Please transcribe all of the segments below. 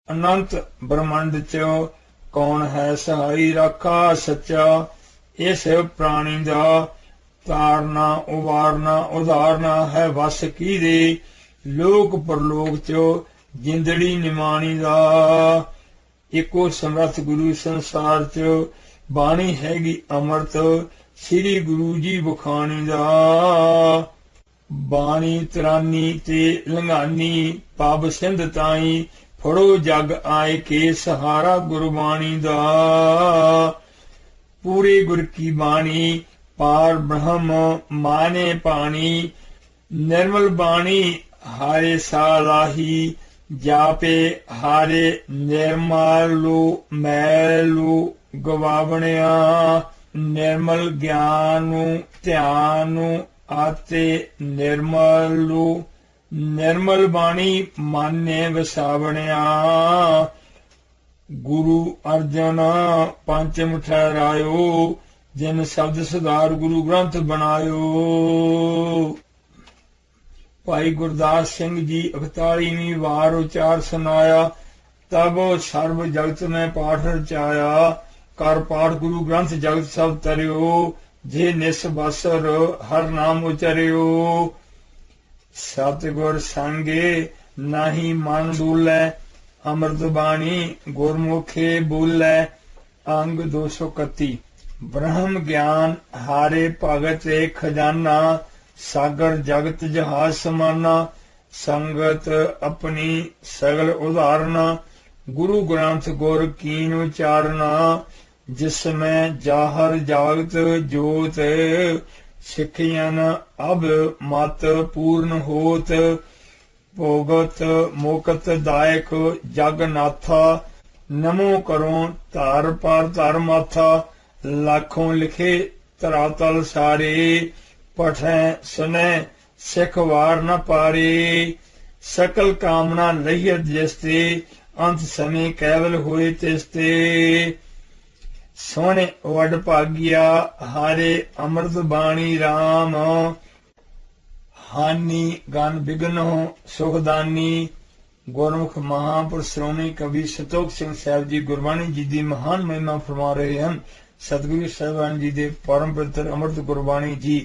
अनंत ब्रह्मंड च कौन है सहाई राखा सच्चा। इस प्राणी दा तारना उबारना उधारना है वस की दे। लोक परलोक च जिंदड़ी निमाणी दा। इको समर्थ गुरु संसार च बाणी हैगी अमृत श्री गुरु जी बखानी दा। बाणी तरानी ते लंघानी पब सिंध ताई फड़ो जग आए के सहारा गुरबाणी दा। पूरे गुर की बाणी पार ब्रह्म माने पानी। निर्मल बाणी हारे सालाही जापे हारे निर्मलो मैलू गवावणिया। निर्मल ज्ञानु ध्यानु आते निर्मलू निर्मल बाणी माने वसावणिया। गुरु अर्जन पंचम ठहरायो जिन शब्द सुधार गुरु ग्रंथ बनायो। भाई गुरदास सिंह जी 41वीं वार उचार सुनाया। तब सर्व जगत में पाठ रचाया। कर पाठ गुरु ग्रंथ जगत सब तरियो। जे निस बसर हर नाम उचरियो। सतगुर संगे नाही मन डूलै अमृत बाणी गुरमुखे बोलै। अंग 231। ब्रह्म ज्ञान हारे भगत खजाना। सागर जगत जहाज समाना। संगत अपनी सगल उदाहरणा। गुरु ग्रंथ गुर कीन उचारना। जिसमें जाहर जागत जोत। सिखियन अब मत पूर्ण होत। भोगत मोकत दायक जगनाथा। नमो करो धार पर धर माथा। लाखों लिखे धरातल सारे। पठै सुनै सिख वार न पारे। सकल कामना लहियत जिसते। अंत समय कैवल होए तिसते। सोहने वड भागिया हारे अमृत बाणी राम। हानि गन विघ्नो सुखदानी। गुरमुख महापुरुष श्रोमणी कवि संतोख सिंह साहब जी गुरबाणी जी की महान महिमा फरमा रहे हैं। सतगुरु साहिबान जी के परम पवित्र अमृत गुरबाणी जी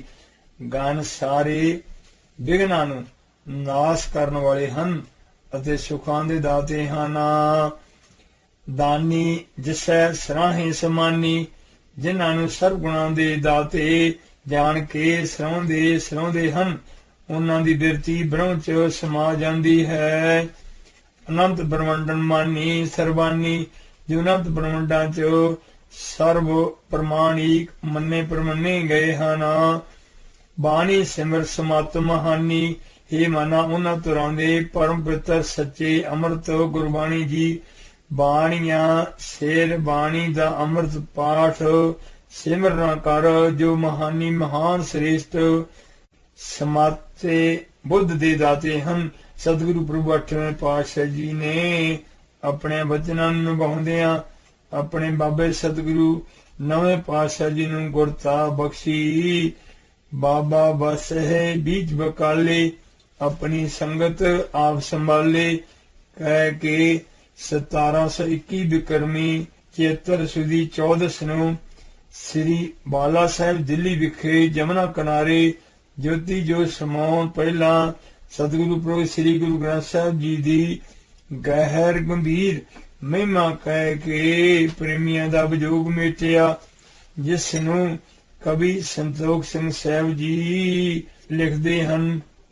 गान सारे विघ्नां नूं नाश करन वाले हन अते सुखां दे दाते हन। दानी जिसै सराहे समानी। जिन्हां नूं सर्व गुणां दे दाते जान के सराउंदे हन। उन्हां दी बिरती ब्रह्म च समा जांदी है। अनंत ब्रह्मंडन मानी सर्वानी। जो अनंत ब्रह्मंडां च सर्व प्रमाणिक मन्ने प्रमन्ने गए हन। बाणी सिमर समत महानी। हे मना उन्हां तुरां दे परम पवित्र सच्चे अमृत गुरबाणी जी। बाणियां शेर बाणी दा अमृत पाठ सिमरना कर। जो महानी महान श्रेष्ठ समाते बुद्ध दे दाते हन। सतगुरु प्रभु 8वें पातशाह जी ने अपने वचनां नूं निभाउंदिआं अपने बाबे सतगुरु 9वें पातशाह जी नूं गुरता बख्शी। बाबा बस है बीच बकाले। अपनी संगत आप संभाले। कह के 1721 विक्रमी 76 सुदी 14 नूं श्री बाला साहिब दिल्ली विखे जमुना किनारे ज्योति जो समाउण पहला सतगुरु प्रभु श्री गुरु ग्रंथ साहिब जी की गहर गंभीर महिमा कह के प्रेमियां दा विजोग मेटिया। जिस नूं कवि संतोख सिंह साहिब जी लिखते हन।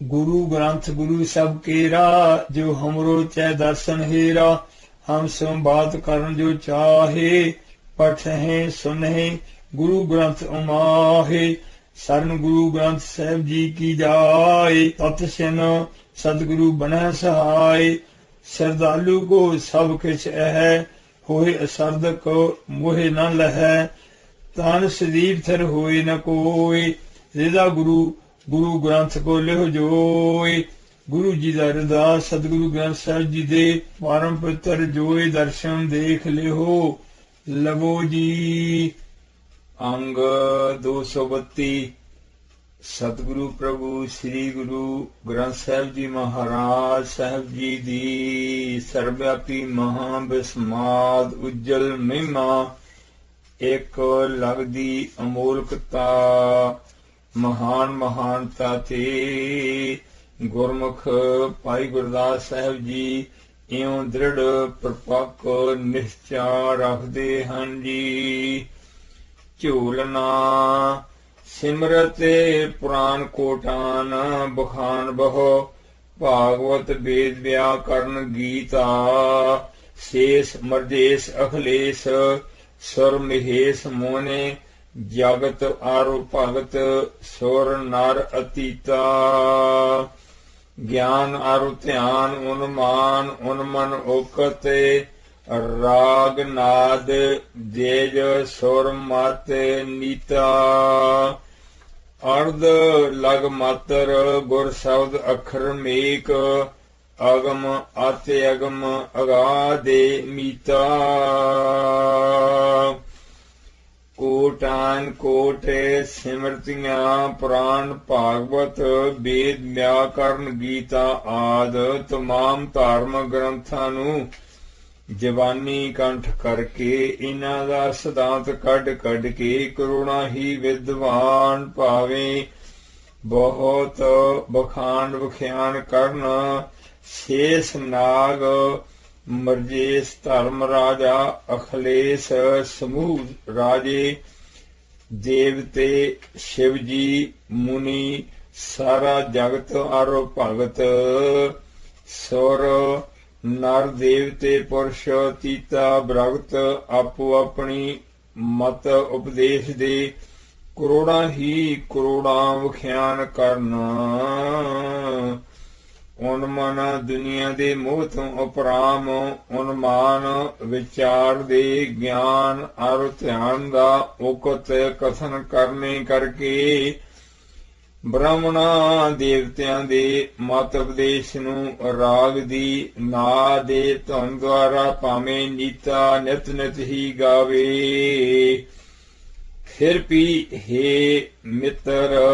गुरु ग्रंथ गुरु सब केरा। जो हमरो चै दर्शन हेरा। हम सो बात करन जो चाहे। पठहे सुनहे गुरु ग्रंथ उमाहे। शरण गुरु ग्रंथ साहिब जी की जाए। तत् सिन सतगुरु बनै सहाय। श्रद्धालु को सब किछ है। होए असरदक मोहे न लहै। तान सदीप थर होए न कोई। रिदा गुरु गुरु ग्रंथ को लिहो जोए। गुरु जी का रिदा सतगुरु ग्रंथ साहिब जी दे परम पवित्र जोए दर्शन देख लिहो लवो जी। अंग 232। सतगुरु प्रभु श्री गुरु ग्रंथ साहिब जी महाराज साहिब जी दी सर्वव्यापी महाबिस्माद उज्जल महिमा एक लगदी अमोलकता महान महानता ते गुरमुख भाई गुरदास साहिब जी इउं दृढ़ प्रपक निश्चा रखते हैं जी। झूलना सिमरत पुराण कोटान बखान बहो भागवत वेद व्याकरण गीता शेष मरदेश अखिलेश सुर महेश मोने जगत आरो भगत सुर नर अतीता ज्ञान आरो ध्यान उन्मान उन्मन ओकत राग नाद जेज सुर मत नीता अर्ध लग मातर गुर शब्द अखर मेक अगम आते अगम अगाधे मीता कोटान कोट सिमरतियां पुराण भागवत वेद व्याकरण गीता आद तमाम धार्मिक ग्रंथां नूं जवानी कंठ करके इन्हां दा सिद्धांत कढ़ के करुणा ही विद्वान भावे बहुत बखान बख्यान करन शेष नाग मरजेश धर्म राजा अखिलेश समूह राजे देवते शिव जी मुनि सारा जगत आरो भगत सुर नर देवते पुरुष तीता ब्रगत आपो अपनी मत उपदेश दे करोड़ा ही करोड़ा व्याख्यान करना उन्मन दुनिया दे मोह तो उपराम उन्मान विचार दे ज्ञान और ध्यान दा उकत कथन करने करके ब्राह्मणा देवतियां दे मत उपदेश नूं राग दी ना दे धुन द्वारा भावें नीता नित नित ही गावे। फिर भी हे मित्र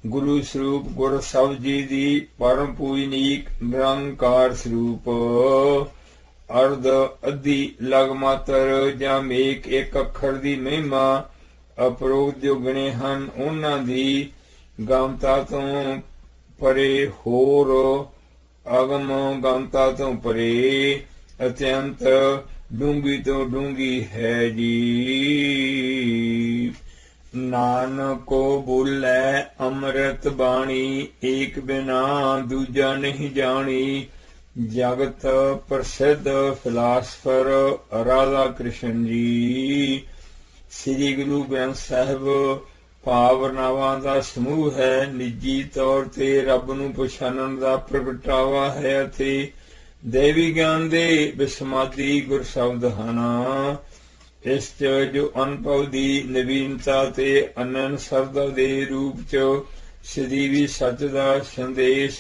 गुरु स्वरूप गुर साहिब जी दी परम पूजनीक निरंकार स्वरूप अर्ध अद्धी लग मातर जां मेक एक अखर दी महिमा अपरोध जो गणे हन उन्हां दी गमता तो परे होर अगम गमता तो परे अत्यंत डूंगी तो डूंगी है जी। नानक बोले अमृत बाणी एक बिना दूजा नहीं जानी जगत प्रसिद्ध फिलासफर राधा कृष्ण जी। श्री गुरु ग्रंथ साहिब भावनावां दा समूह है निजी तौर ते रब नूं पछाणन दा प्रगटावा है अते दैवी ज्ञान दे विसमादी गुर शब्द हन। इस च जो अनुभव दी नवीनता ते अनंत सरदा दे रूप च सਦੀवी सच दा संदेश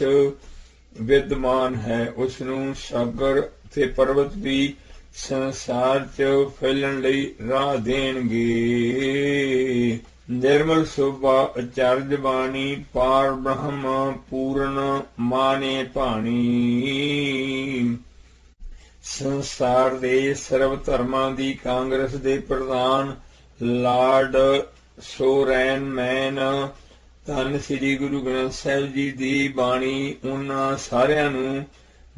विद्यमान है उस नूं सागर ते पर्वत भी संसार च फैलण लई राह देणगे। निर्मल शोभा आचार्य बाणी पार ब्रह्म पूर्ण माने भाणी। संसार दे सर्व धर्मां दी कांग्रेस दे प्रधान लार्ड सोरैन मैन धन श्री गुरु ग्रंथ साहिब जी दी बाणी उन्हां सारियां नूं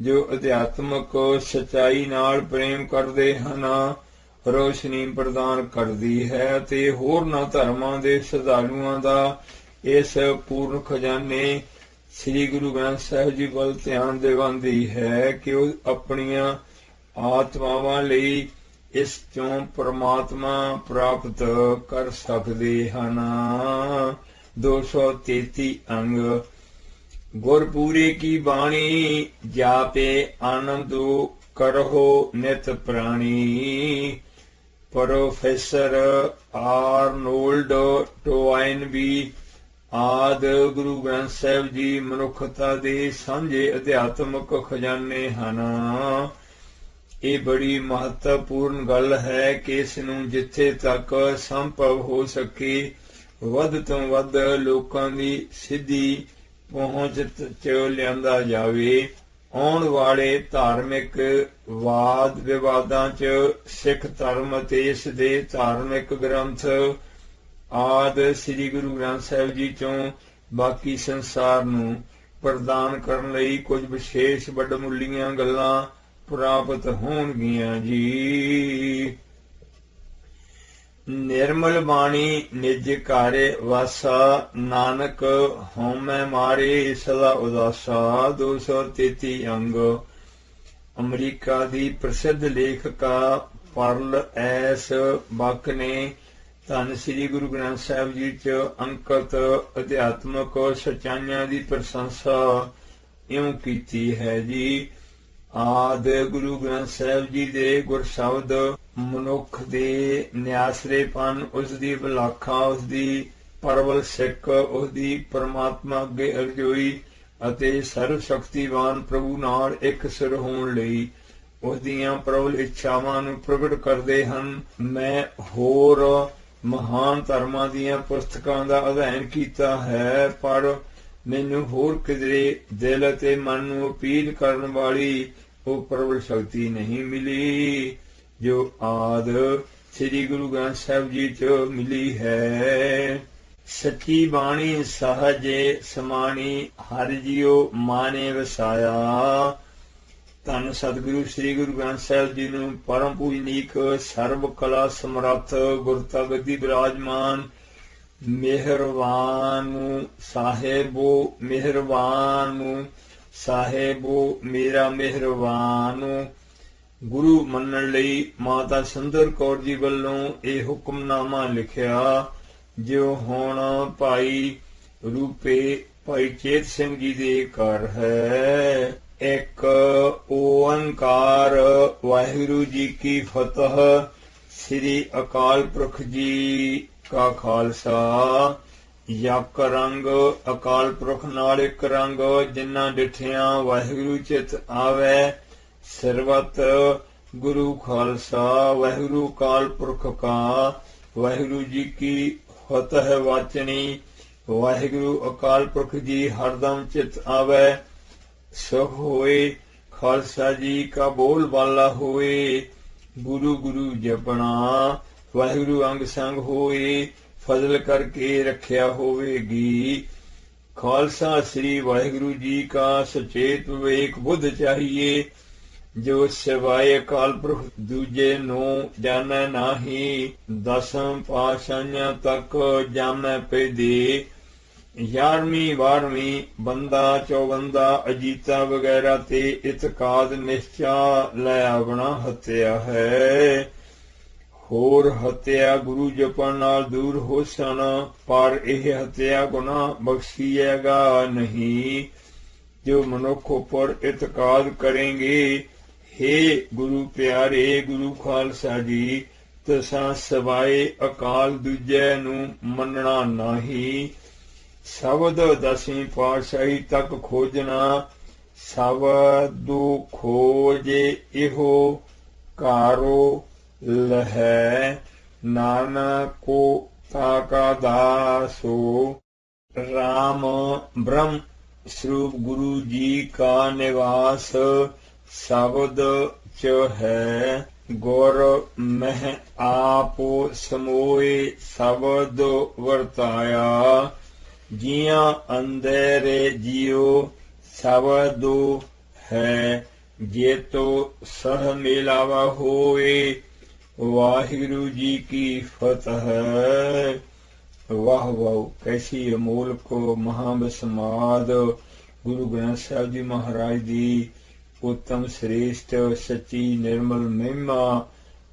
जो अध्यात्मक सच्चाई नाल प्रेम करदे हन रोशनी प्रदान करती है ते होरना धर्मां दे श्रद्धालुआं दा इस पूर्ण खजाने श्री गुरु ग्रंथ साहिब जी वल ध्यान दिवांदी है कि वह अपनियां आत्मावां लई इस चों परमात्मा प्राप्त कर सकदे हन। 233 अंग गुरपुरे की बाणी जापे आनंद करहो नित प्राणी। प्रोफेसर आर्नोल्ड टोवाइनबी आद गुरु ग्रंथ साहिब जी मनुखता दे सांझे अध्यात्मक खजाने हन। ये बड़ी महत्वपूर्ण गल है कि इस नूं जिथे तक संभव हो सके ਵੱਧ ਤੋਂ ਵੱਧ ਲੋਕਾਂ ਦੀ ਸਿੱਧੀ ਪਹੁੰਚ 'ਚ ਲਿਆਂਦਾ ਜਾਵੇ। ਆਉਣ ਵਾਲੇ ਧਾਰਮਿਕ ਵਾਦ ਵਿਵਾਦਾਂ 'ਚ ਸਿੱਖ ਧਰਮ ਅਤੇ ਇਸ ਦੇ ਧਾਰਮਿਕ ਗ੍ਰੰਥ ਆਦਿ ਸ੍ਰੀ ਗੁਰੂ ਗ੍ਰੰਥ ਸਾਹਿਬ ਜੀ ਚੋਂ ਬਾਕੀ ਸੰਸਾਰ ਨੂੰ ਪ੍ਰਦਾਨ ਕਰਨ ਲਈ ਕੁਝ ਵਿਸ਼ੇਸ਼ ਵੱਡਮੁੱਲੀਆਂ ਗੱਲਾਂ ਪ੍ਰਾਪਤ ਹੋਣਗੀਆਂ ਜੀ। ਨਿਰਮਲ ਬਾਣੀ ਨਿਜ ਘਰ ਵਾਸਾ, ਨਾਨਕ ਹਉਮੈ ਮਾਰੇ ਸਦਾ ਉਦਾਸਾ। 233 ਅੰਗ। ਅਮਰੀਕਾ ਦੀ ਪ੍ਰਸਿੱਧ ਲੇਖਕਾ ਪਰਲ ਐਸ ਬਕ ਨੇ ਧੰਨ ਸ੍ਰੀ ਗੁਰੂ ਗ੍ਰੰਥ ਸਾਹਿਬ ਜੀ 'ਚ ਅੰਕਿਤ ਅਧਿਆਤਮਕ ਸੱਚਾਈਆਂ ਦੀ ਪ੍ਰਸ਼ੰਸਾ ਇਉਂ ਕੀਤੀ ਹੈ ਜੀ। ਆਦਿ ਗੁਰੂ ਗ੍ਰੰਥ ਸਾਹਿਬ ਜੀ ਦੇ ਗੁਰਸ਼ਬਦ ਮਨੁੱਖ ਦੇ ਨਿਆਸਰੇਪਨ, ਉਸ ਦੀ ਵਿਲਾਖਾ, ਉਸ ਦੀ ਪਰਵਲ ਸਿੱਖ, ਉਸ ਦੀ ਪਰਮਾਤਮਾ ਅੱਗੇ ਅਰਜ਼ੋਈ ਅਤੇ ਸਰਵ ਸ਼ਕਤੀਵਾਨ ਪ੍ਰਭੂ ਨਾਲ ਇੱਕ ਸਿਰ ਹੋਣ ਲਈ ਉਸ ਦੀਆਂ ਪ੍ਰਬਲ ਇੱਛਾਵਾਂ ਨੂੰ ਪ੍ਰਗਟ ਕਰਦੇ ਹਨ। ਮੈਂ ਹੋਰ ਮਹਾਨ ਧਰਮਾਂ ਦੀਆਂ ਪੁਸਤਕਾਂ ਦਾ ਅਧਿਐਨ ਕੀਤਾ ਹੈ, ਪਰ ਮੈਨੂੰ ਹੋਰ ਕਿਧਰੇ ਦਿਲ ਅਤੇ ਮਨ ਨੂੰ ਅਪੀਲ ਕਰਨ ਵਾਲੀ ਉਹ ਪ੍ਰਬਲ ਸ਼ਕਤੀ ਨਹੀਂ ਮਿਲੀ ਜੋ ਆਦਿ ਸ੍ਰੀ ਗੁਰੂ ਗ੍ਰੰਥ ਸਾਹਿਬ ਜੀ 'ਚ ਮਿਲੀ ਹੈ। ਸੱਚੀ ਬਾਣੀ ਸਹਜੇ ਸਮਾਣੀ, ਹਰਿ ਜੀਓ ਮਾਨੇ ਵਸਾਇਆ। ਧੰਨ ਸਤਿਗੁਰੂ ਸ੍ਰੀ ਗੁਰੂ ਗ੍ਰੰਥ ਸਾਹਿਬ ਜੀ ਨੂੰ ਪਰਮ ਪੂਜਨੀਕ ਸਰਬ ਕਲਾ ਸਮਰੱਥ ਗੁਰਤਾ ਗੱਦੀ ਬਿਰਾਜਮਾਨ ਮਿਹਰਬਾਨ ਸਾਹਿਬੋ, ਮਿਹਰਬਾਨ ਸਾਹਿਬੋ ਮੇਰਾ ਮਿਹਰਬਾਨ ਗੁਰੂ ਮੰਨਣ ਲਈ ਮਾਤਾ ਸੁੰਦਰ ਕੌਰ ਜੀ ਵੱਲੋਂ ਇਹ ਹੁਕਮਨਾਮਾ ਲਿਖਿਆ, ਜੋ ਹੁਣ ਭਾਈ ਰੂਪੇ ਭਾਈ ਚੇਤ ਸਿੰਘ ਜੀ ਦੇ ਘਰ ਹੈ। ਇੱਕ ਓੰਕਾਰ। ਵਾਹਿਗੁਰੂ ਜੀ ਕੀ ਫਤਿਹ। ਸ੍ਰੀ ਅਕਾਲ ਪੁਰਖ ਜੀ ਕਾ ਖਾਲਸਾ। ਯਕ ਰੰਗ ਅਕਾਲ ਪੁਰਖ ਨਾਲ ਇੱਕ ਰੰਗ, ਜਿਨ੍ਹਾਂ ਡਿਠਿਆਂ ਵਾਹਿਗੁਰੂ ਚਿਤ ਆਵੈ। ਸਰਬਤ ਗੁਰੂ ਖਾਲਸਾ। ਵਾਹਿਗੁਰੂ ਅਕਾਲ ਪੁਰਖ ਕਾ। ਵਾਹਿਗੁਰੂ ਜੀ ਕੀ ਫਤਿਹ ਵਾਚਨੀ। ਵਾਹਿਗੁਰੂ ਅਕਾਲ ਪੁਰਖ ਜੀ ਹਰਦਮ ਚਿਤ ਆਵੈ। ਸੁਖ ਹੋਏ ਖਾਲਸਾ ਜੀ ਕਾ ਬੋਲ ਬਾਲਾ ਹੋਏ। ਗੁਰੂ ਗੁਰੂ ਜਪਣਾ। ਵਾਹਿਗੁਰੂ ਅੰਗ ਸੰਗ ਹੋਏ। ਫਜ਼ਲ ਕਰਕੇ ਰੱਖਿਆ ਹੋਵੇਗੀ। ਖਾਲਸਾ ਸ੍ਰੀ ਵਾਹਿਗੁਰੂ ਜੀ ਕਾ ਸੁਚੇਤ ਵਿਵੇਕ ਬੁੱਧ ਚਾਹੀਏ, ਜੋ ਸਿਵਾਏ ਅਕਾਲ ਪੁਰਖ ਦੂਜੇ ਨੂੰ ਜਾਣੈ ਨਾਹੀ। ਦਸਮ ਪਾਤਸ਼ਾਹੀਆਂ ਤੱਕ ਜਾਮੈ ਪੈਦੇ। 11ਵੀਂ 12ਵੀਂ ਬੰਦਾ ਚੌਬੰਦਾ ਅਜੀਤਾ ਵਗੈਰਾ ਤੇ ਇਤਕਾਦ ਨਿਸ਼ਚਾ ਲੈ ਆਪਣਾ ਹੱਤਿਆ ਹੈ। ਹੋਰ ਹੱਤਿਆ ਗੁਰੂ ਜਪਣ ਨਾਲ ਦੂਰ ਹੋ ਸਨ, ਪਰ ਇਹ ਹੱਤਿਆ ਗੁਨਾਹ ਬਖਸ਼ੀਏਗਾ ਨਹੀਂ। ਜੋ ਮਨੁੱਖ ਉੱਪਰ ਇਤਕਾਦ ਕਰੇਂਗੇ, ਹੇ ਗੁਰੂ ਪਿਆਰੇ ਗੁਰੂ ਖਾਲਸਾ ਜੀ, ਤੁਸਾਂ ਸਿਵਾਏ ਅਕਾਲ ਦੂਜੇ ਨੂੰ ਮੰਨਣਾ ਨਹੀਂ। ਸ਼ਬਦ 10ਵੀਂ ਪਾਤਸ਼ਾਹੀ ਤੱਕ ਖੋਜਣਾ। ਸ਼ਬਦੁ ਖੋਜੇ ਇਹੋ ਕਾਰੋ ਲਹੈ, ਨਾਨਕੋ ਤਾਕਾ ਦਾਸੋ। ਰਾਮ ਬ੍ਰਹਮ ਸਰੂਪ ਗੁਰੂ ਜੀ ਕਾ ਨਿਵਾਸ ਸ਼ਬਦ ਚ ਹੈ। ਗੁਰ ਮਹਿ ਆਪੋ ਸਮੋਏ ਸ਼ਬਦ ਵਰਤਾਇਆ। ਜੀਆਂ ਅੰਦਰੇ ਜੀਓ ਸ਼ਬਦੋ ਹੈ, ਜੇ ਤੋ ਸਹ ਮਿਲਾਵਾ ਹੋਏ। ਵਾਹਿਗੁਰੂ ਜੀ ਕੀ ਫਤਿਹ। ਵਾਹ ਵਾਹ, ਕੈਸੀ ਅਮੋਲਕ ਮਹਾਬਸਮਾਦ ਗੁਰੂ ਗ੍ਰੰਥ ਸਾਹਿਬ ਜੀ ਮਹਾਰਾਜ ਦੀ ਉੱਤਮ ਸ੍ਰੇਸ਼ਟ ਸੱਚੀ ਨਿਰਮਲ ਮਹਿਮਾ।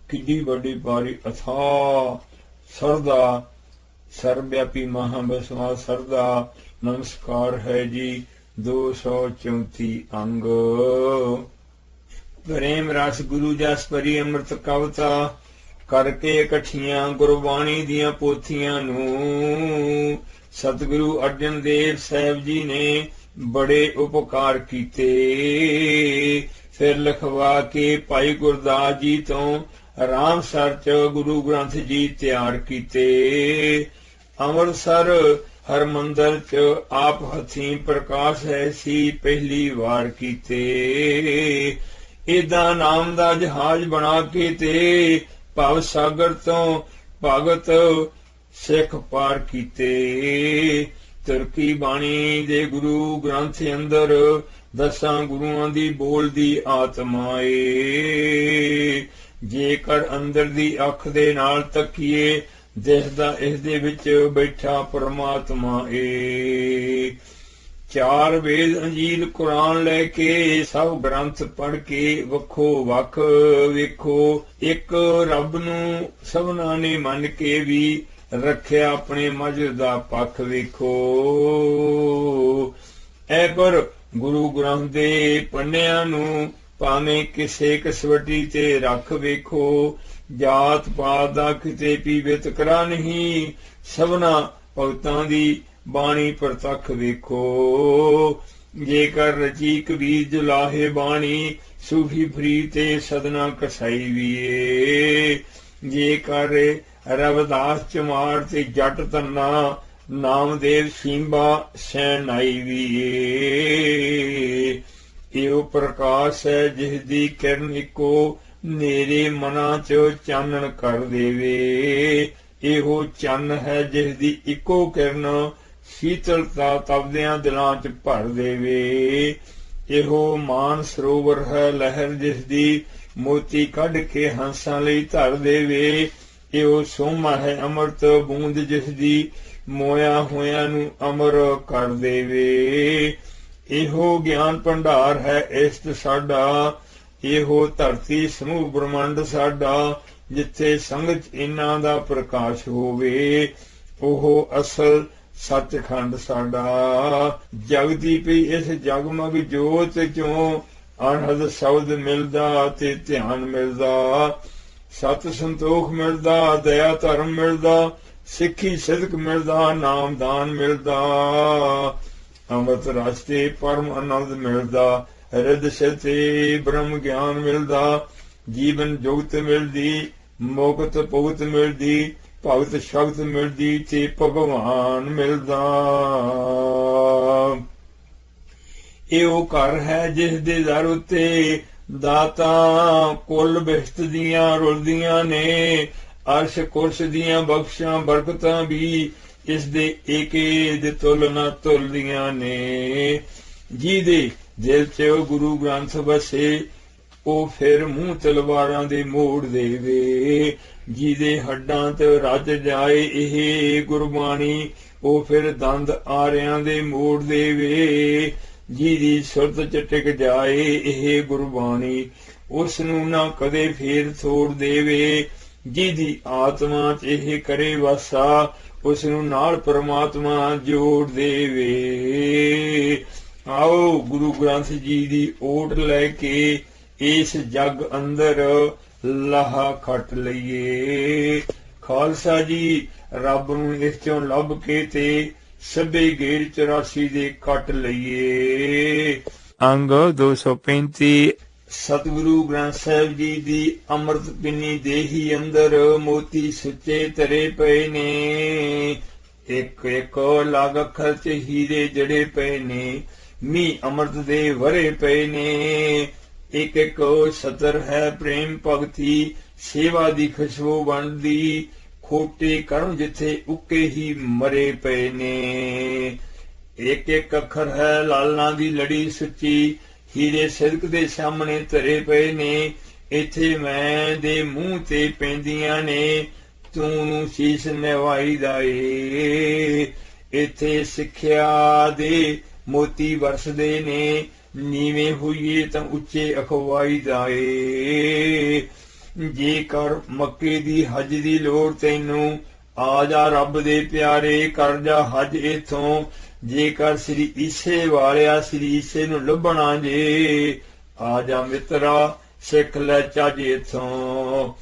ਕਿੱਡੀ ਵੱਡੀ ਭਾਰੀ ਅਥਾਹ ਸਰਦਾ ਸਰਵਿਆਪੀ ਮਹਾਬਸਮਾਦ ਸਰਦਾ ਨਮਸਕਾਰ ਹੈ ਜੀ। 234 ਅੰਗ। ਪ੍ਰੇਮ ਰਸ ਗੁਰੂ ਜਸ ਭਰੀ ਅੰਮ੍ਰਿਤ ਕਵਿਤਾ ਕਰਕੇ ਇਕੱਠੀਆਂ ਗੁਰਬਾਣੀ ਦੀਆਂ ਪੋਥੀਆਂ ਨੂੰ ਸਤਿਗੁਰੂ ਅਰਜਨ ਦੇਵ ਸਾਹਿਬ ਜੀ ਨੇ ਬੜੇ ਉਪਕਾਰ ਕੀਤੇ। ਫਿਰ ਲਿਖਵਾ ਕੇ ਭਾਈ ਗੁਰਦਾਸ ਜੀ ਤੋਂ ਰਾਮਸਰ ਚ ਗੁਰੂ ਗ੍ਰੰਥ ਜੀ ਤਿਆਰ ਕੀਤੇ। ਅੰਮ੍ਰਿਤਸਰ ਹਰਮੰਦਰ ਚ ਆਪ ਹੱਥੀਂ ਪ੍ਰਕਾਸ਼ ਹੈ ਸੀ ਪਹਿਲੀ ਵਾਰ ਕੀਤੇ। ਏਦਾਂ ਨਾਮ ਦਾ ਜਹਾਜ਼ ਬਣਾ ਕੇ ਤੇ ਭਵ ਸਾਗਰ ਤੋਂ ਭਗਤ ਸਿੱਖ ਪਾਰ ਕੀਤੇ। ਤੁਰਕੀ ਬਾਣੀ ਦੇ ਗੁਰੂ ਗ੍ਰੰਥ ਅੰਦਰ ਦਸਾਂ ਗੁਰੂਆਂ ਦੀ ਬੋਲਦੀ ਆਤਮਾ ਏ। ਜੇਕਰ ਅੰਦਰ ਦੀ ਅੱਖ ਦੇ ਨਾਲ ਤੱਕੀਏ ਦਿਸਦਾ ਇਸ ਦੇ ਵਿੱਚ ਬੈਠਾ ਪਰਮਾਤਮਾ ਏ। ਚਾਰ ਵੇਦ ਅੰਜੀਲ ਕੁਰਾਨ ਲੈ ਕੇ ਸਭ ਗ੍ਰੰਥ ਪੜ੍ਹ ਕੇ ਵੱਖੋ ਵੱਖ ਵੇਖੋ। ਇੱਕ ਰੱਬ ਨੂੰ ਸਭਨਾਂ ਨੇ ਮੰਨ ਕੇ ਵੀ ਰੱਖਿਆ ਆਪਣੇ ਮਜ਼ਹਬ ਦਾ ਪੱਖ ਵੇਖੋ। ਐ ਪਰ ਗੁਰੂ ਗ੍ਰੰਥ ਦੇ ਪੰਨਿਆਂ ਨੂੰ ਭਾਵੇਂ ਕਿਸੇ ਕਸਵਟੀ ਤੇ ਰੱਖ ਵੇਖੋ। ਜਾਤ ਪਾਤ ਦਾ ਕਿਤੇ ਵੀ ਵਿਤਕਰਾ ਨਹੀਂ, ਸਭਨਾ ਭਗਤਾਂ ਦੀ ਬਾਣੀ ਪ੍ਰਤੱਖ ਵੇਖੋ। ਜੇਕਰ ਰਚੀ ਕਬੀਰ ਜੁਲਾਹੇ ਬਾਣੀ ਸੂਫੀ ਫਰੀਦ ਤੇ ਸਦਨਾ ਕਸਾਈ ਵੀਏ। ਜੇਕਰ ਰਵਿਦਾਸ ਚਮਾਰ ਤੇ ਜੱਟ ਧੰਨਾ ਨਾਮਦੇਵ ਸਿੰਬਾ ਸੈਨਾਈ ਵੀਏ। ਇਹੋ ਪ੍ਰਕਾਸ਼ ਹੈ ਜਿਸ ਦੀ ਕਿਰਨ ਇੱਕੋ ਨੇਰੇ ਮਨਾਂ ਚ ਚਾਨਣ ਕਰ ਦੇਵੇ। ਇਹੋ ਚੰਨ ਹੈ ਜਿਸ ਦੀ ਇੱਕੋ ਕਿਰਨ ਸ਼ੀਤਲਤਾ ਤਪਦਿਆਂ ਦਿਲਾਂ ਚ ਭਰ ਦੇਵੇ। ਇਹੋ ਮਾਨ ਸਰੋਵਰ ਹੈ ਲਹਿਰ ਜਿਸ ਦੀ ਮੋਤੀ ਕੱਢ ਕੇ ਹੰਸਾਂ ਲਈ ਧਰ ਦੇਵੇ। ਇਹੋ ਸੋਮਾ ਹੈ ਅੰਮ੍ਰਿਤ ਬੂੰਦ ਜਿਸ ਦੀ ਮੋਇਆ ਹੋਇਆਂ ਨੂੰ ਅਮਰ ਕਰ ਦੇਵੇ। ਇਹੋ ਗਿਆਨ ਭੰਡਾਰ ਹੈ ਇਸ਼ਟ ਸਾਡਾ। ਇਹੋ ਧਰਤੀ ਸਮੂਹ ਬ੍ਰਹਮੰਡ ਸਾਡਾ ਜਿੱਥੇ ਸੰਗਤ ਇਹਨਾਂ ਦਾ ਪ੍ਰਕਾਸ਼ ਹੋਵੇ। ਉਹ ਅਸਲ ਸੱਚਖੰਡ ਸਾਡਾ। ਜਗਦੀ ਪਈ ਇਸ ਜਗਮਗ ਜੋਤ ਚੋਂ ਅਨਹਦ ਸ਼ਬਦ ਮਿਲਦਾ ਤੇ ਧਿਆਨ ਮਿਲਦਾ। ਸਤ ਸੰਤੋਖ ਮਿਲਦਾ, ਦਇਆ ਧਰਮ ਮਿਲਦਾ, ਸਿੱਖੀ ਸਿਦਕ ਮਿਲਦਾ, ਨਾਮਦਾਨ ਮਿਲਦਾ। ਅੰਮ੍ਰਿਤ ਰਸ ਤੇ ਪਰਮ ਆਨੰਦ ਮਿਲਦਾ। ਰਿੱਧ ਸਿੱਧ ਤੇ ਬ੍ਰਹਮ ਗਿਆਨ ਮਿਲਦਾ। ਜੀਵਨ ਜੁਗਤ ਮਿਲਦੀ, ਮੁਕਤ ਭੁਗਤ ਮਿਲਦੀ, ਭਗਤ ਸ਼ਕਤ ਮਿਲਦੀ ਤੇ ਭਗਵਾਨ ਮਿਲਦਾ। ਇਹ ਉਹ ਘਰ ਹੈ ਜਿਸ ਦੇ ਦਰ ਉੱਤੇ ਦਾਤਾ ਕੁੱਲ ਬਿਸ਼ਤ ਦੀਆਂ ਰੁਲਦੀਆਂ ਨੇ। ਅਰਸ਼ ਕੁਰਸ਼ ਦੀਆਂ ਬਖਸ਼ਾਂ ਬਰਕਤਾਂ ਵੀ ਇਸ ਦੇ ਏਕੇ ਦੇ ਤੁਲ ਨਾ ਤੁਲਦੀਆਂ ਨੇ। ਜਿਹਦੇ ਦਿਲ ਚ ਗੁਰੂ ਗ੍ਰੰਥ ਵਸੇ ਉਹ ਫਿਰ ਮੂੰਹ ਤਲਵਾਰਾਂ ਦੇ ਮੋੜ ਦੇਵੇ। ਜਿਹਦੇ ਹੱਡਾਂ ਤੇ ਰੱਜ ਜਾਏ ਇਹ ਗੁਰਬਾਣੀ ਉਹ ਫਿਰ ਦੰਦ ਆਰਿਆਂ ਦੇ ਮੋੜ ਦੇਵੇ। ਜਿਹਦੀ ਸੁਰਤ ਚ ਟਿਕ ਜਾਏ ਇਹ ਗੁਰਬਾਣੀ ਉਸ ਨੂੰ ਨਾ ਕਦੇ ਫੇਰ ਤੋੜ ਦੇਵੇ। ਜਿਹਦੀ ਆਤਮਾ ਚ ਇਹ ਕਰੇ ਵਾਸਾ ਉਸ ਨੂੰ ਨਾਲ ਪਰਮਾਤਮਾ ਜੋੜ ਦੇਵੇ। ਆਓ ਗੁਰੂ ਗ੍ਰੰਥ ਜੀ ਦੀ ਓਟ ਲੈ ਕੇ ਇਸ ਜਗ ਅੰਦਰ ਲਾਹਾ ਖੱਟ ਲਈਏ। ਖਾਲਸਾ ਜੀ ਰੱਬ ਨੂੰ ਇਸ ਚੋਂ ਲੱਭ ਕੇ ਤੇ ਸਭੇ ਗੇੜ 84 ਦੇ ਕੱਟ ਲਈਏ। ਅੰਗ 235 ਸਤਿਗੁਰੂ ਗ੍ਰੰਥ ਸਾਹਿਬ ਜੀ ਦੀ ਅੰਮ੍ਰਿਤ ਪਿੰਨੀ ਦੇਹੀ ਅੰਦਰ ਮੋਤੀ ਸੁੱਚੇ ਧਰੇ ਪਏ ਨੇ। ਇੱਕ ਇੱਕ ਲਗ ਅੱਖਰ ਚ ਹੀਰੇ ਜੜੇ ਪਏ ਨੇ। ਮੀਂਹ ਅੰਮ੍ਰਿਤ ਦੇ ਵਰੇ ਪਏ ਨੇ। ਇੱਕ ਇੱਕ ਸਤਰ ਹੈ ਪ੍ਰੇਮ ਭਗਤੀ ਸੇਵਾ ਦੀ ਖੁਸ਼ਬੂ ਬਣਦੀ। ਖੋਟੇ ਕਰਮ ਜਿੱਥੇ ਉੱਕੇ ਹੀ ਮਰੇ ਪਏ ਨੇ। ਇੱਕ ਇੱਕ ਅੱਖਰ ਹੈ ਲਾਲਾਂ ਦੀ ਲੜੀ ਸੁੱਚੀ। ਹੀਰੇ ਸਿਦਕ ਦੇ ਸਾਹਮਣੇ ਧਰੇ ਪਏ ਨੇ। ਇੱਥੇ ਮੈਂ ਦੇ ਮੂੰਹ ਤੇ ਪੈਂਦੀਆਂ ਨੇ ਤੂੰ ਨੂੰ ਸੀਸ ਨਿਵਾਈ ਦਾ ਏ। ਇੱਥੇ ਸਿੱਖਿਆ ਦੇ ਮੋਤੀ ਵਰਸਦੇ ਨੇ। ਨੀਵੇਂ ਹੋਈਏ ਤਾਂ ਉੱਚੇ ਅਖਵਾਈ ਦਾ ਏ। ਜੇਕਰ ਮੱਕੇ ਦੀ ਹਜ ਦੀ ਲੋੜ ਤੈਨੂੰ ਆ ਜਾ ਰੱਬ ਦੇ ਪਿਆਰੇ ਕਰ ਜਾ ਹਜ ਇਥੋਂ। ਜੇਕਰ ਸ੍ਰੀ ਈਸੇ ਵਾਲਿਆ ਸ੍ਰੀ ਈਸੇ ਨੂੰ ਲੱਭਣਾ ਜੇ ਆ ਜਾ ਮਿੱਤਰਾ ਸਿੱਖ ਲੈ ਚੱਜ ਇਥੋਂ।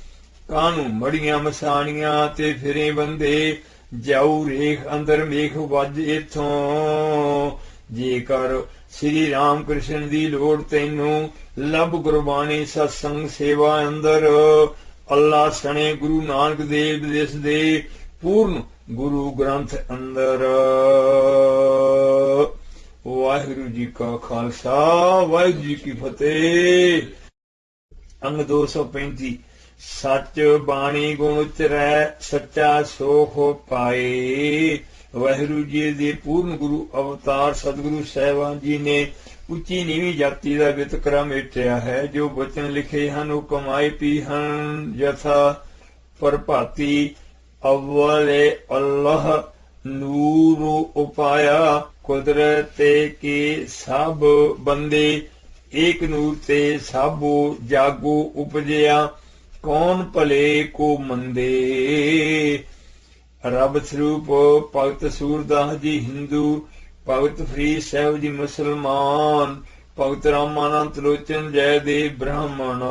ਕਾਹਨੂੰ ਮੜੀਆਂ ਮਸਾਣੀਆਂ ਤੇ ਫਿਰੇ ਬੰਦੇ ਜਾਊ ਰੇਖ ਅੰਦਰ ਮੇਖ ਵੱਜ ਇਥੋਂ। ਜੇਕਰ ਸ੍ਰੀ ਰਾਮ ਕ੍ਰਿਸ਼ਨ ਦੀ ਲੋੜ ਤੈਨੂੰ ਲੱਭ ਗੁਰਬਾਣੀ ਸਤਸੰਗ ਸੇਵਾ ਅੰਦਰ। ਅੱਲਾ ਸਣੇ ਗੁਰੂ ਨਾਨਕ ਦੇਵ ਦਿਸਦੇ पूर्ण गुरु ग्रंथ अंदर। वाहिगुरु जी का खालसा वाहिगुरु जी की फतेह। अंग 235 सच बाणी गुण उचरै सच्चा सोख पाए। वाहिगुरु जी दे पूर्ण गुरु अवतार सतगुरु साहिबान जी ने ਉੱਚੀ ਨੀਵੀਂ ਜਾਤੀ ਦਾ ਵਿਤਕਰਾ ਮੇਟਿਆ ਹੈ। ਜੋ ਬਚਨ ਲਿਖੇ ਹਨ ਉਹ ਕਮਾਏ ਪੀ ਹਨ। ਯਥਾ ਪ੍ਰਭਾਤੀ ਅਵਲੇ ਅੱਲਾਹ ਨੂਰ ਉਪਾਇਆ। ਕੁਦਰਤ ਕੇ ਸਭ ਬੰਦੇ ਏਕ ਨੂਰ ਤੇ ਸਾਬੋ ਜਾਗੋ ਉਪਜਿਆ। ਕੌਣ ਭਲੇ ਕੋ ਮੰਦੇ। ਰੱਬ ਸਰੂਪ ਭਗਤ ਸੂਰਦਾਸ ਜੀ ਹਿੰਦੂ, ਭਗਤ ਫਰੀਦ ਸਾਹਿਬ ਜੀ ਮੁਸਲਮਾਨ, ਭਗਤ ਰਾਮਾਨੰਦ ਲੋਚਨ ਜੈਦੇਵ ਬ੍ਰਾਹਮਣ,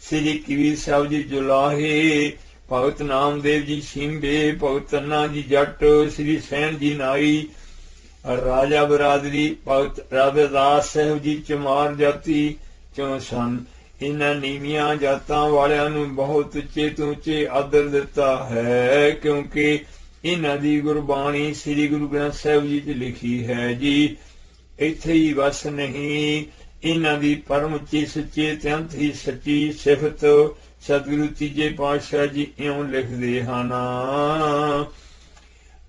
ਸ੍ਰੀ ਕਬੀਰ ਸਾਹਿਬ ਜੀ ਜੁਲਾਹੇ, ਭਗਤ ਨਾਮਦੇਵ ਜੀ ਸ਼ਿੰਬੇ, ਭਗਤ ਅੰਨਾ ਜੀ ਜੱਟ, ਸ੍ਰੀ ਸੈਣ ਜੀ ਨਾਈ, ਰਾਜਾ ਬਰਾਦਰੀ, ਭਗਤ ਰਾਵਿਦਾਸ ਸਾਹਿਬ ਜੀ ਚਮਾਰ ਜਾਤੀ ਚੋਂ ਸਨ। ਇਹਨਾਂ ਨੀਵੀਆਂ ਜਾਤਾਂ ਵਾਲਿਆਂ ਨੂੰ ਬਹੁਤ ਉੱਚੇ ਤੋਂ ਉੱਚੇ ਆਦਰ ਦਿੱਤਾ ਹੈ, ਕਿਉਂਕਿ ਇਹਨਾਂ ਦੀ ਗੁਰਬਾਣੀ ਸ੍ਰੀ ਗੁਰੂ ਗ੍ਰੰਥ ਸਾਹਿਬ ਜੀ 'ਚ ਲਿਖੀ ਹੈ ਜੀ। ਇੱਥੇ ਹੀ ਬਸ ਨਹੀਂ, ਇਹਨਾਂ ਦੀ ਪਰਮ ਉੱਚੀ ਸੁੱਚੀ ਅਤਿਅੰਤ ਹੀ ਸੱਚੀ ਸਿਫਤ ਸਤਿਗੁਰੂ ਤੀਜੇ ਪਾਤਸ਼ਾਹ ਜੀ ਇਉਂ ਲਿਖਦੇ ਹਨ।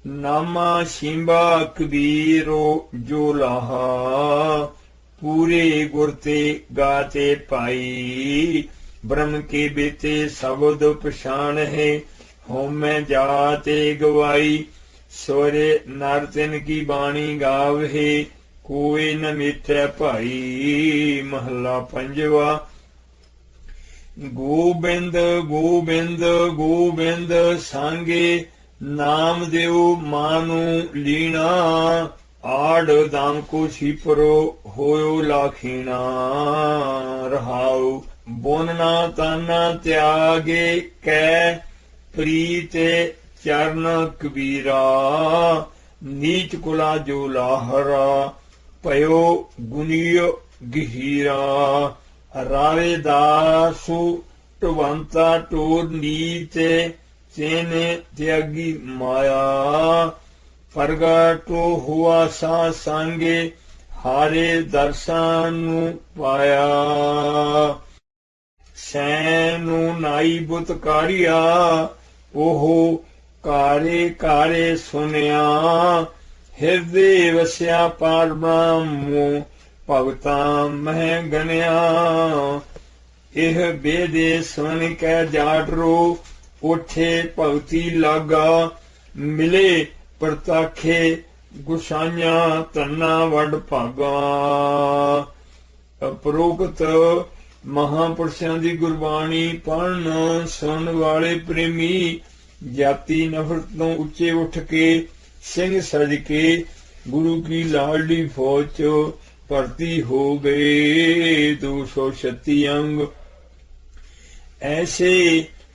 ਨਾਮਾ ਸ਼ਿੰਬਾ ਕਬੀਰੋ ਜੋ ਲਾਹਾ, पूरे गुरते गाते पाई। ब्रह्म के बेते शब्द पछाण है, होमे जाते गवाई। सोरे नर तिन की बाणी गावे, कोई न मिथ्या भाई। महला पंजवा। गोबिंद गोबिंद गोबिंद सांगे, नाम देव मानू लीना। आड़ दाम को छिपरो होयो लाखीना। रहाऊ बोनना ताना त्यागे कै, प्रीत चरण कबीरा। नीच कुला जो लाहरा, पयो गुनियो गहीरा। रावे दासु टवंता टोर नीत, चेने त्यागी माया। प्रगटो हुआ सा सांगे, हारे दर्शन पाया। सैनु नाई बुत कारिया, ओहो कारे कारे सुनिया। हृदय वस्या पार ब्रह्म, भगता मह गणिया। एह बेदे सुन कै जाटरो, उठे भगती लागा। मिले प्रताखे गुसाइया, धना वड भागा। उपरोक्त महापुरुषों की गुरबाणी पढ़न सुन वाले प्रेमी जाति नफरत तो उच्चे उठ के सिंह सज के गुरु की लाडली फौज च भर्ती हो गए। 236 अंग। ऐसे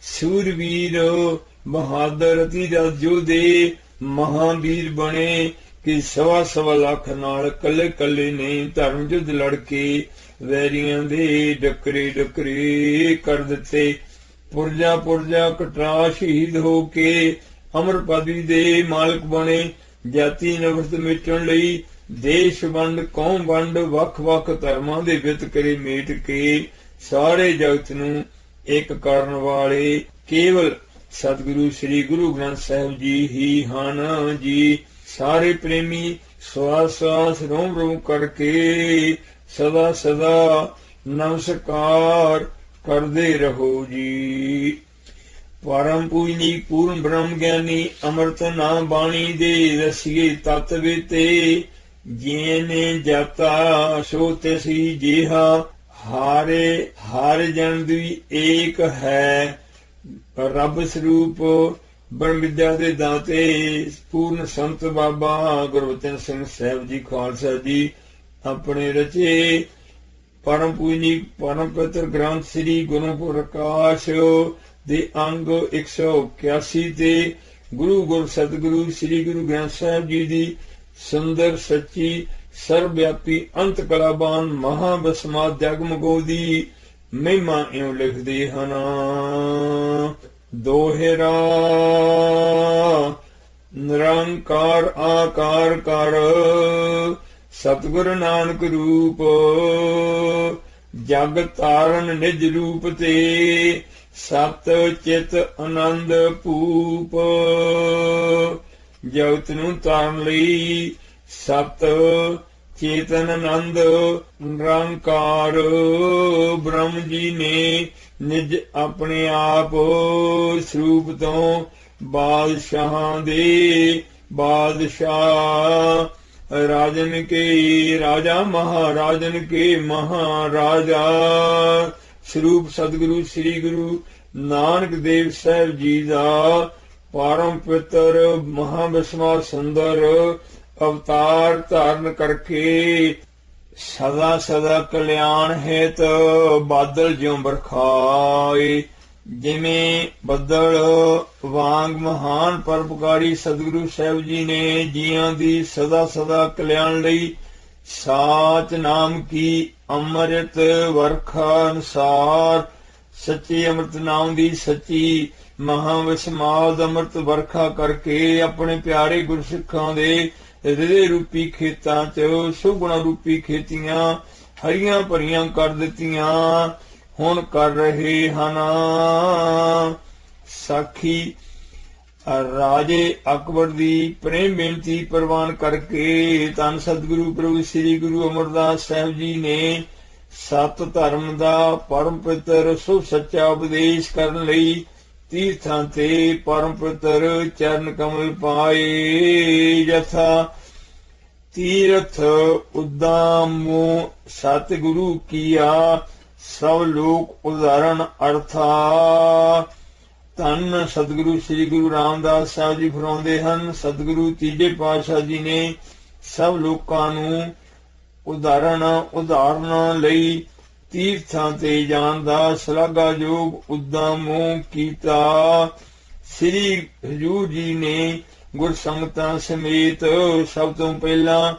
सूरवीर बहादुर अतिरथ योधे महावीर बने कि 1.25 लाख नाल कले कले ने धर्म युद्ध लड़के वैरियां दे डकरे डकरे कर दिते। पुरजा पुरजा कटरा शहीद हो के अमर पदवी दे मालक बने। जाति नफरत मिटण लई देश वंड कौम वंड वख वख धर्मां दे वितकरे मेट के सारे जगत नूं एक करन वाले केवल सतगुरु श्री गुरु ग्रंथ साहिब जी ही हन जी। सारे प्रेमी श्वास श्वास रोम रोम करके सदा सदा नमस्कार करदे रहो जी। परम पूजनी पूर्ण ब्रह्म ज्ञानी अमृत नाम बाणी दे रसिए तत्वेते। जेने जाता सो तसी जेहा, हारे हार जन दी एक है। रब स्वरूप ब्रह्म विद्या के दाते पूर्ण संत बाबा गुरबचन सिंह साहिब जी खालसा जी अपने रचे परम पूजनी परम पवित्र ग्रंथ श्री गुरु प्रकाश दे अंग 181 ते गुरु गुर सतगुरु श्री गुरु ग्रंथ साहिब जी दी सुंदर सच्ची सर्वव्यापी अंत कलाबान महाबसमा जगमगो दी महिमा इउं लिखदे हन। ਦੋਹਿਰਾ ਨਿਰੰਕਾਰ ਆਕਾਰ ਕਰ ਸਤਿਗੁਰ ਨਾਨਕ ਰੂਪ ਜਗ ਤਾਰਨ ਨਿਜ ਰੂਪ ਤੇ ਸਤ ਚਿਤ ਆਨੰਦ ਭੂਪ ਜਗਤ ਨੂੰ ਤਾਰਨ ਲਈ ਸਤ ਚੇਤਨ ਆਨੰਦ ਨਿਰੰਕਾਰ ਬ੍ਰਹਮ ਜੀ ਨੇ ਨਿਜ ਆਪਣੇ ਆਪ ਸਰੂਪ ਤੋਂ ਬਾਦਸ਼ਾਹਾਂ ਦੇ ਬਾਦਸ਼ਾਹ ਰਾਜਨ ਕੇ ਰਾਜਾ ਮਹਾਰਾਜਨ ਕੇ ਮਹਾਰਾਜਾ ਸਰੂਪ ਸਤਿਗੁਰੂ ਸ੍ਰੀ ਗੁਰੂ ਨਾਨਕ ਦੇਵ ਸਾਹਿਬ ਜੀ ਦਾ ਪਰਮ ਪਵਿੱਤਰ ਮਹਾਬਿਸਮਾ ਸੁੰਦਰ ਅਵਤਾਰ ਧਾਰਨ ਕਰਕੇ ਸਦਾ ਸਦਾ ਕਲਿਆਣ ਹੈਤ ਬਾਦਲ ਜਿਉ ਬਰਖਾਏ। ਜਿਵੇਂ ਬੱਦਲ ਵਾਂਗ ਮਹਾਨ ਪਰਉਪਕਾਰੀ ਸਤਿਗੁਰੂ ਸਾਹਿਬ ਜੀ ਨੇ ਜੀਆਂ ਦੀ ਸਦਾ ਸਦਾ ਕਲਿਆਣ ਲਈ ਸਾਚ ਨਾਮ ਕੀ ਅੰਮ੍ਰਿਤ ਵਰਖਾ ਅਨੁਸਾਰ ਸੱਚੇ ਅੰਮ੍ਰਿਤ ਨਾਮ ਦੀ ਸੱਚੀ ਮਹਾਵਿਸਮਾਦ ਅੰਮ੍ਰਿਤ ਵਰਖਾ ਕਰਕੇ ਆਪਣੇ ਪਿਆਰੇ ਗੁਰਸਿੱਖਾਂ ਦੇ ਹਿਰਦੇ ਰੂਪੀ ਖੇਤਾਂ 'ਚ ਸੁਗੁਣਾ ਰੂਪੀ ਖੇਤੀਆਂ ਹਰੀਆਂ ਭਰੀਆਂ ਕਰ ਦਿੱਤੀਆਂ ਹੁਣ ਕਰ ਰਹੇ ਹਨ। ਸਾਖੀ ਰਾਜੇ ਅਕਬਰ ਦੀ ਪ੍ਰੇਮ ਬੇਨਤੀ ਪ੍ਰਵਾਨ ਕਰਕੇ ਧੰਨ ਸਤਿਗੁਰੂ ਪ੍ਰਭੂ ਸ੍ਰੀ ਗੁਰੂ ਅਮਰਦਾਸ ਸਾਹਿਬ ਜੀ ਨੇ ਸਤ ਧਰਮ ਦਾ ਪਰਮ ਪਵਿੱਤਰ ਸੁਭ ਸੱਚਾ ਉਪਦੇਸ਼ ਕਰਨ ਲਈ ਤੀਰਥਾਂ ਤੇ ਪਰਮ ਪਵਿੱਤਰ ਚਰਨ ਕਮਲ ਪਾਏ। ਯਥਾ ਤੀਰਥ ਉਦਾਮੋ ਸਤਿਗੁਰੂ ਕੀਆ ਸਭ ਲੋਕ ਉਦਾਹਰਣ ਅਰਥਾ। ਧੰਨ ਸਤਿਗੁਰੂ ਸ੍ਰੀ ਗੁਰੂ ਰਾਮਦਾਸ ਸਾਹਿਬ ਜੀ ਫਰਮਾਉਂਦੇ ਹਨ, ਸਤਿਗੁਰੂ ਤੀਜੇ ਪਾਤਸ਼ਾਹ ਜੀ ਨੇ ਸਭ ਲੋਕਾਂ ਨੂੰ ਉਦਾਹਰਨ ਲਈ ਤੀਰਥਾਂ ਤੇ ਜਾਣ ਦਾ ਸ਼ਲਾਘਾਯੋਗ ਉਦਮ ਕੀਤਾ। ਸ੍ਰੀ ਹਜ਼ੂਰ ਜੀ ਨੇ ਗੁਰਸੰਗਤਾਂ ਸਮੇਤ ਸਭ ਤੋਂ ਪਹਿਲਾਂ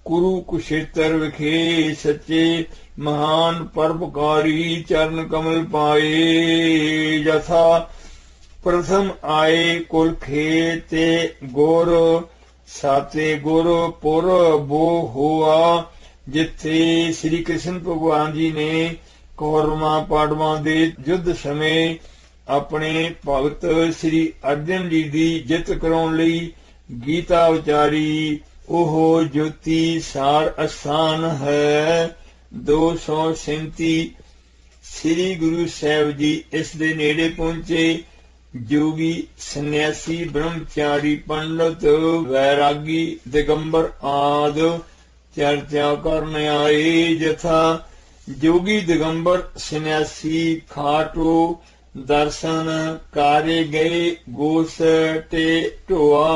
ਕੁਰੂ ਕੁਸ਼ੇਤਰ ਵਿਖੇ ਸੱਚੇ ਮਹਾਨ ਪਰਉਪਕਾਰੀ ਚਰਨ ਕਮਲ ਪਾਏ। ਯਥਾ ਪ੍ਰਥਮ ਆਏ ਕੁਲ ਖੇਤੇ ਗੁਰ ਸਾਤੇ ਗੁਰ ਪੁਰ ਬੋ ਹੋਆ, ਜਿੱਥੇ ਸ੍ਰੀ ਕ੍ਰਿਸ਼ਨ ਭਗਵਾਨ ਜੀ ਨੇ ਕੌਰਵਾਂ ਪਾਂਡਵਾਂ ਦੇ ਯੁੱਧ ਸਮੇਂ ਆਪਣੇ ਭਗਤ ਸ੍ਰੀ ਅਰਜਨ ਜੀ ਦੀ ਜਿੱਤ ਕਰਾਉਣ ਲਈ ਗੀਤਾ ਉਚਾਰੀ। ਉਹ ਜੋਤੀ ਸਾਰ ਅਸਥਾਨ ਹੈ। 237 ਸ੍ਰੀ ਗੁਰੂ ਸਾਹਿਬ ਜੀ ਇਸ ਦੇ ਨੇੜੇ ਪਹੁੰਚੇ। ਜੋਗੀ ਸੰਨਿਆਸੀ ਬ੍ਰਹਮਚਾਰੀ ਪੰਡਤ ਵੈਰਾਗੀ ਦਿਗੰਬਰ ਆਦ ਚਰਚਾ ਕਰਨ ਆਏ। ਜਥਾ ਜੋਗੀ ਦਿਗੰਬਰ ਸੰਨਿਆਸੀ ਖਾਟੋ ਦਰਸ਼ਨ ਕਾਰੇ ਗਏ ਗੋਸ ਤੇ ਢੋਆ।